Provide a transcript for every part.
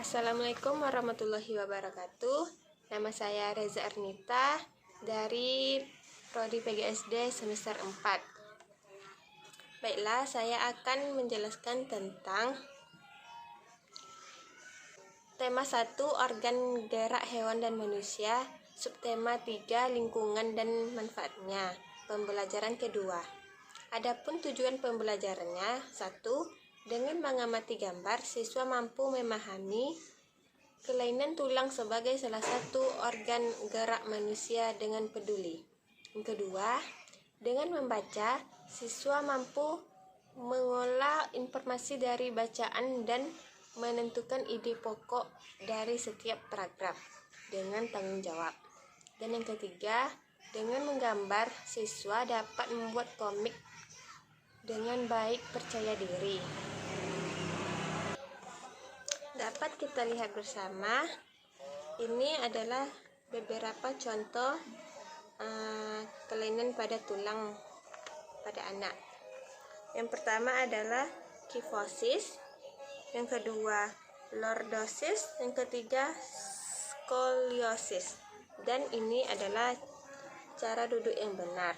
Assalamualaikum warahmatullahi wabarakatuh. Nama saya Reza Ernita dari Prodi PGSD semester 4. Baiklah, saya akan menjelaskan tentang tema 1, organ gerak hewan dan manusia, subtema 3, lingkungan dan manfaatnya, pembelajaran kedua. Adapun tujuan pembelajarannya: 1. Dengan mengamati gambar, siswa mampu memahami kelainan tulang sebagai salah satu organ gerak manusia dengan peduli. Yang kedua, dengan membaca, siswa mampu mengolah informasi dari bacaan dan menentukan ide pokok dari setiap paragraf dengan tanggung jawab. Dan yang ketiga, dengan menggambar, siswa dapat membuat komik dengan baik, percaya diri. Dapat kita lihat bersama, ini adalah beberapa contoh kelainan pada tulang pada anak. Yang pertama adalah kifosis, yang kedua lordosis, yang ketiga skoliosis. Dan ini adalah cara duduk yang benar.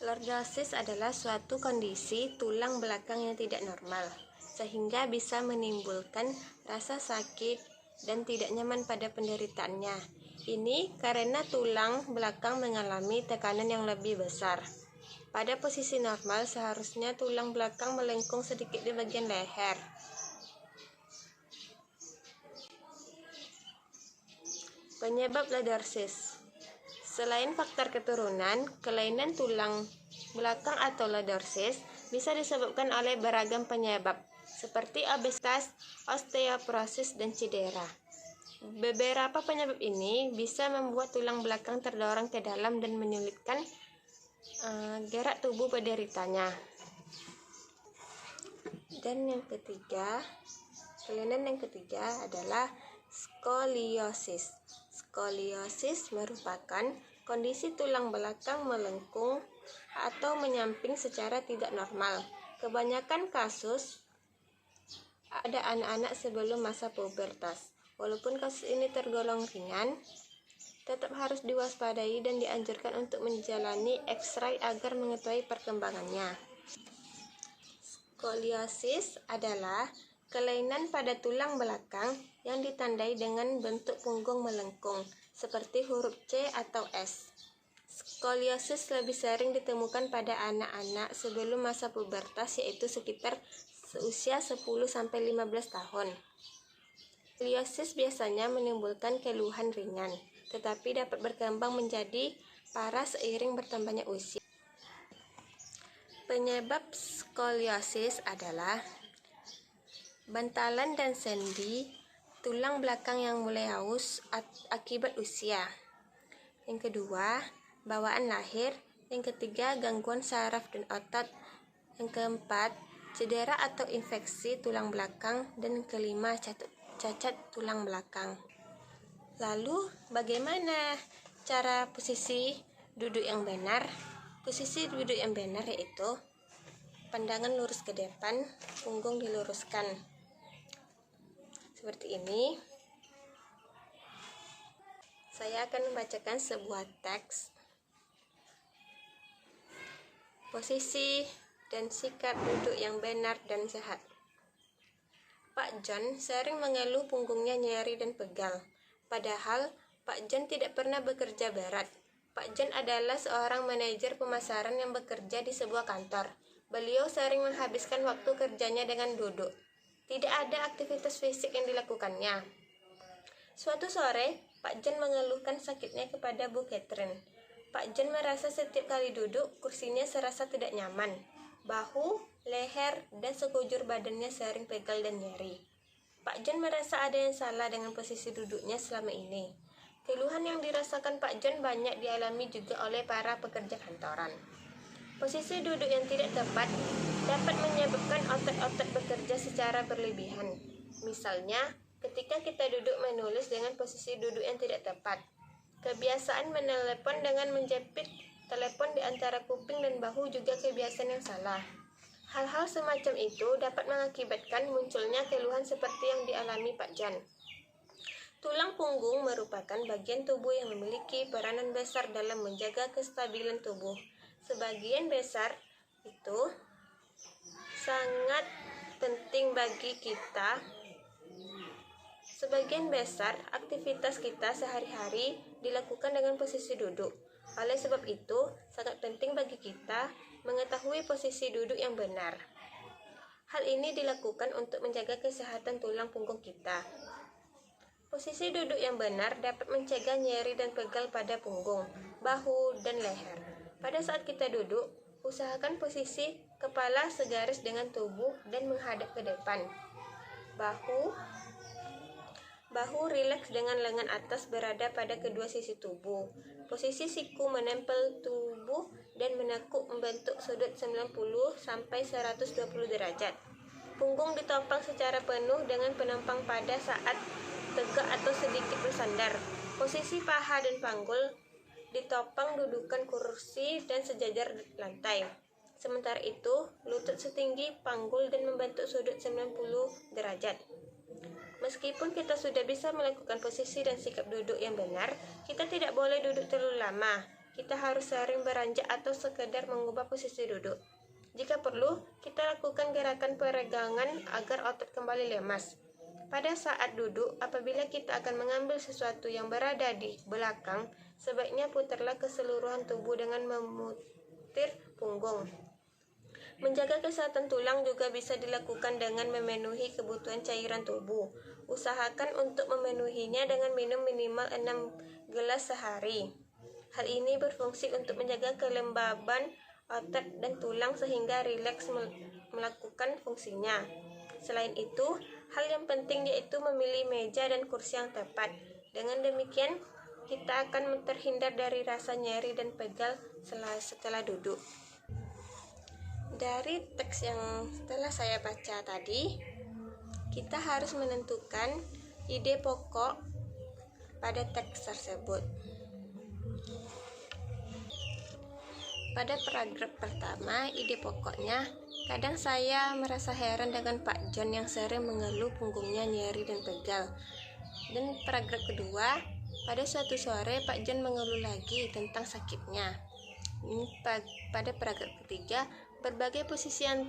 Lordosis adalah suatu kondisi tulang belakang yang tidak normal, sehingga bisa menimbulkan rasa sakit dan tidak nyaman pada penderitaannya. Ini karena tulang belakang mengalami tekanan yang lebih besar. Pada posisi normal, seharusnya tulang belakang melengkung sedikit di bagian leher. Penyebab lordosis: selain faktor keturunan, kelainan tulang belakang atau lordosis bisa disebabkan oleh beragam penyebab, seperti obesitas, osteoporosis, dan cedera. Beberapa penyebab ini bisa membuat tulang belakang terdorong ke dalam dan menyulitkan gerak tubuh penderitanya. Dan kelainan yang ketiga adalah skoliosis. Skoliosis merupakan kondisi tulang belakang melengkung atau menyamping secara tidak normal. Kebanyakan kasus ada anak-anak sebelum masa pubertas. Walaupun kasus ini tergolong ringan, tetap harus diwaspadai dan dianjurkan untuk menjalani X-ray agar mengetahui perkembangannya. Skoliosis adalah kelainan pada tulang belakang yang ditandai dengan bentuk punggung melengkung, seperti huruf C atau S. Skoliosis lebih sering ditemukan pada anak-anak sebelum masa pubertas, yaitu sekitar usia 10-15 tahun. Skoliosis biasanya menimbulkan keluhan ringan, tetapi dapat berkembang menjadi parah seiring bertambahnya usia. Penyebab skoliosis adalah bantalan dan sendi tulang belakang yang mulai haus akibat usia. Yang kedua, bawaan lahir. Yang ketiga, gangguan saraf dan otot. Yang keempat, cedera atau infeksi tulang belakang. Dan kelima, cacat tulang belakang. Lalu, bagaimana cara posisi duduk yang benar? Posisi duduk yang benar yaitu pandangan lurus ke depan, punggung diluruskan. Seperti ini. Saya akan membacakan sebuah teks. Posisi dan sikap duduk yang benar dan sehat. Pak John sering mengeluh punggungnya nyeri dan pegal. Padahal Pak John tidak pernah bekerja berat. Pak John adalah seorang manajer pemasaran yang bekerja di sebuah kantor. Beliau sering menghabiskan waktu kerjanya dengan duduk. Tidak ada aktivitas fisik yang dilakukannya. Suatu sore, Pak John mengeluhkan sakitnya kepada Bu Catherine. Pak John merasa setiap kali duduk, kursinya serasa tidak nyaman. Bahu, leher, dan sekujur badannya sering pegal dan nyeri. Pak John merasa ada yang salah dengan posisi duduknya selama ini. Keluhan yang dirasakan Pak John banyak dialami juga oleh para pekerja kantoran. Posisi duduk yang tidak tepat dapat menyebabkan otot-otot bekerja secara berlebihan. Misalnya, ketika kita duduk menulis dengan posisi duduk yang tidak tepat. Kebiasaan menelepon dengan menjepit telepon di antara kuping dan bahu juga kebiasaan yang salah. Hal-hal semacam itu dapat mengakibatkan munculnya keluhan seperti yang dialami Pak Jan. Tulang punggung merupakan bagian tubuh yang memiliki peranan besar dalam menjaga kestabilan tubuh. Sebagian besar itu sangat penting bagi kita. Sebagian besar aktivitas kita sehari-hari dilakukan dengan posisi duduk. Oleh sebab itu, sangat penting bagi kita mengetahui posisi duduk yang benar. Hal ini dilakukan untuk menjaga kesehatan tulang punggung kita. Posisi duduk yang benar dapat mencegah nyeri dan pegal pada punggung, bahu, dan leher. Pada saat kita duduk, usahakan posisi kepala segaris dengan tubuh dan menghadap ke depan. Bahu rileks dengan lengan atas berada pada kedua sisi tubuh. Posisi siku menempel tubuh dan menekuk membentuk sudut 90 sampai 120 derajat. Punggung ditopang secara penuh dengan penampang pada saat tegak atau sedikit bersandar. Posisi paha dan panggul ditopang dudukan kursi dan sejajar lantai. Sementara itu, lutut setinggi panggul dan membentuk sudut 90 derajat. Meskipun kita sudah bisa melakukan posisi dan sikap duduk yang benar, kita tidak boleh duduk terlalu lama. Kita harus sering beranjak atau sekedar mengubah posisi duduk. Jika perlu, kita lakukan gerakan peregangan agar otot kembali lemas. Pada saat duduk, apabila kita akan mengambil sesuatu yang berada di belakang, sebaiknya putarlah keseluruhan tubuh dengan memutar punggung. Menjaga kesehatan tulang juga bisa dilakukan dengan memenuhi kebutuhan cairan tubuh. Usahakan untuk memenuhinya dengan minum minimal 6 gelas sehari. Hal ini berfungsi untuk menjaga kelembaban otot dan tulang sehingga rileks melakukan fungsinya. Selain itu, hal yang penting yaitu memilih meja dan kursi yang tepat. Dengan demikian, kita akan terhindar dari rasa nyeri dan pegal setelah duduk. Dari teks yang telah saya baca tadi, kita harus menentukan ide pokok pada teks tersebut. Pada paragraf pertama, ide pokoknya, kadang saya merasa heran dengan Pak John yang sering mengeluh punggungnya nyeri dan pegal. Dan paragraf kedua, pada suatu sore Pak John mengeluh lagi tentang sakitnya. Pada paragraf ketiga, berbagai posisi yang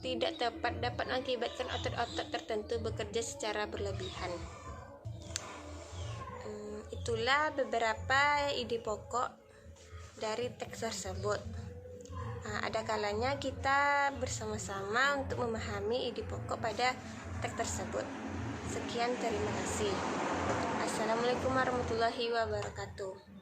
tidak tepat dapat mengakibatkan otot-otot tertentu bekerja secara berlebihan. Itulah beberapa ide pokok dari teks tersebut. Ada kalanya kita bersama-sama untuk memahami ide pokok pada teks tersebut. Sekian, terima kasih. Assalamualaikum warahmatullahi wabarakatuh.